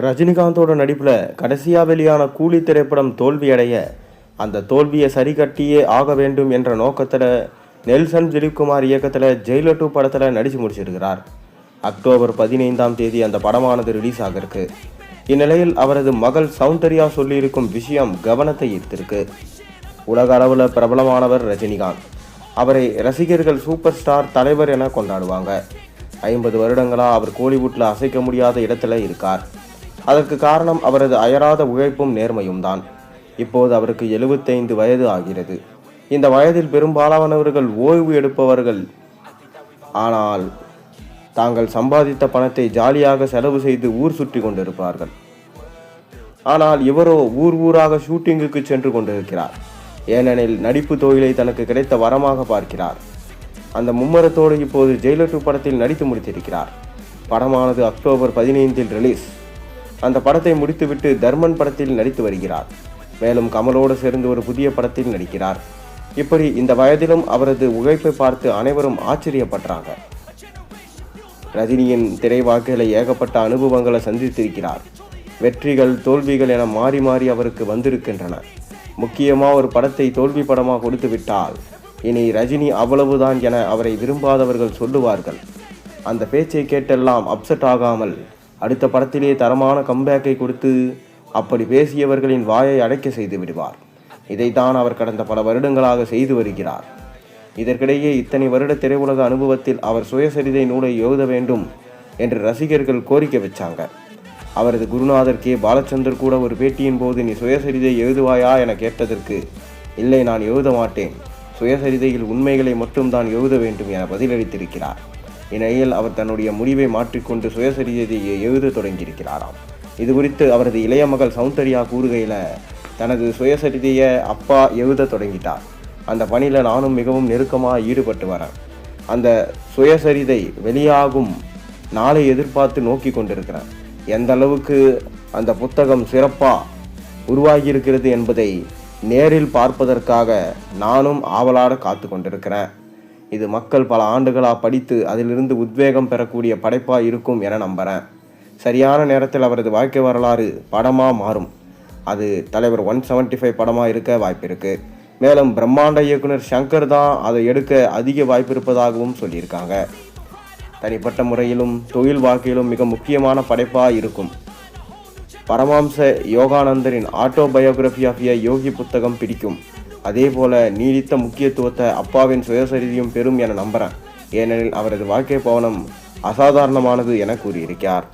ரஜினிகாந்தோட நடிப்பில் கடைசியாக வெளியான கூலி திரைப்படம் தோல்வியடைய அந்த தோல்வியை சரி கட்டியே ஆக வேண்டும் என்ற நோக்கத்தில் நெல்சன் திலீப்குமார் இயக்கத்தில் ஜெயிலர் 2 படத்தில் நடித்து முடிச்சிருக்கிறார். அக்டோபர் 15ஆம் தேதி அந்த படமானது ரிலீஸ் ஆகிருக்கு. இந்நிலையில் அவரது மகள் சௌந்தர்யா சொல்லியிருக்கும் விஷயம் கவனத்தை ஈர்த்திருக்கு. உலக அளவில் பிரபலமானவர் ரஜினிகாந்த். அவரை ரசிகர்கள் சூப்பர் ஸ்டார் தலைவர் என கொண்டாடுவாங்க. 50 வருடங்களாக அவர் கோலிவுட்டில் அசைக்க முடியாத இடத்துல இருக்கார். அதற்கு காரணம் அவரது அயராத உழைப்பும் நேர்மையும் தான். இப்போது அவருக்கு 75 வயது ஆகிறது. இந்த வயதில் பெரும்பாலானவர்கள் ஓய்வு எடுப்பவர்கள். ஆனால் தாங்கள் சம்பாதித்த பணத்தை ஜாலியாக செலவு செய்து ஊர் சுற்றி கொண்டிருப்பார்கள். ஆனால் இவரோ ஊராக ஷூட்டிங்குக்கு சென்று கொண்டிருக்கிறார். ஏனெனில் நடிப்பு தொழிலை தனக்கு கிடைத்த வரமாக பார்க்கிறார். அந்த மும்மரத்தோடு இப்போது ஜெயிலர் 2 படத்தில் நடித்து முடித்திருக்கிறார். படமானது அக்டோபர் 15இல் ரிலீஸ். அந்த படத்தை முடித்துவிட்டு தர்மன் படத்தில் நடித்து வருகிறார். மேலும் கமலோடு சேர்ந்து ஒரு புதிய படத்தில் நடிக்கிறார். இப்படி இந்த வயதிலும் அவரது உழைப்பை பார்த்து அனைவரும் ஆச்சரியப்படுறாங்க. ரஜினியின் திரை வாழ்க்கையில ஏகப்பட்ட அனுபவங்களை சந்தித்திருக்கிறார். வெற்றிகள் தோல்விகள் என மாறி மாறி அவருக்கு வந்திருக்கின்றன. முக்கியமாக ஒரு படத்தை தோல்வி படமாக கொடுத்து விட்டால் இனி ரஜினி அவ்வளவுதான் என அவரை விரும்பாதவர்கள் சொல்லுவார்கள். அந்த பேச்சை கேட்டெல்லாம் அப்செட் ஆகாமல் அடுத்த படத்திலே தரமான கம்பேக்கை கொடுத்து அப்படி பேசியவர்களின் வாயை அடைக்க செய்து விடுவார். இதைத்தான் அவர் கடந்த பல வருடங்களாக செய்து வருகிறார். இதற்கிடையே இத்தனை வருட திரையுலக அனுபவத்தில் அவர் சுயசரிதை நூலை எழுத வேண்டும் என்று ரசிகர்கள் கோரிக்கை வச்சாங்க. அவரது குருநாதர் கே பாலச்சந்தர் கூட ஒரு பேட்டியின் போது நீ சுயசரிதை எழுதுவாயா என கேட்டதற்கு இல்லை, நான் எழுத மாட்டேன், சுயசரிதையில் உண்மைகளை மட்டும் தான் எழுத வேண்டும் என பதிலளித்திருக்கிறார். இந்நிலையில் அவர் தன்னுடைய முடிவை மாற்றிக்கொண்டு சுயசரிதையை எழுத தொடங்கியிருக்கிறாராம். இது குறித்து அவரது இளைய மகள் சௌந்தர்யா கூறுகையில், தனது சுயசரிதையை அப்பா எழுத தொடங்கிட்டார். அந்த பணியில் நானும் மிகவும் நெருக்கமாக ஈடுபட்டு வரேன். அந்த சுயசரிதை வெளியாகும் நாளை எதிர்பார்த்து நோக்கி கொண்டிருக்கிறேன். எந்த அளவுக்கு அந்த புத்தகம் சிறப்பாக உருவாகியிருக்கிறது என்பதை நேரில் பார்ப்பதற்காக நானும் ஆவலாக காத்து கொண்டிருக்கிறேன். இது மக்கள் பல ஆண்டுகளாக படித்து அதிலிருந்து உத்வேகம் பெறக்கூடிய படைப்பாக இருக்கும் என நம்புகிறேன். சரியான நேரத்தில் அவரது வாழ்க்கை வரலாறு படமாக மாறும். அது தலைவர் 175 படமாக இருக்க வாய்ப்பு இருக்குது. மேலும் பிரம்மாண்ட இயக்குனர் சங்கர் தான் அதை எடுக்க அதிக வாய்ப்பு இருப்பதாகவும் சொல்லியிருக்காங்க. தனிப்பட்ட முறையிலும் தொழில் வாழ்க்கையிலும் மிக முக்கியமான படைப்பாக இருக்கும். பரமஹம்ச யோகானந்தரின் ஆட்டோபயோகிராஃபி ஆஃப் எ யோகி புத்தகம் பிடிக்கும். அதே போல நீடித்த முக்கியத்துவத்தை அப்பாவின் சுயசரிதையும் பெறும் என நம்புகிறேன். ஏனெனில் அவரது வாழ்க்கை பயணம் அசாதாரணமானது என கூறியிருக்கிறார்.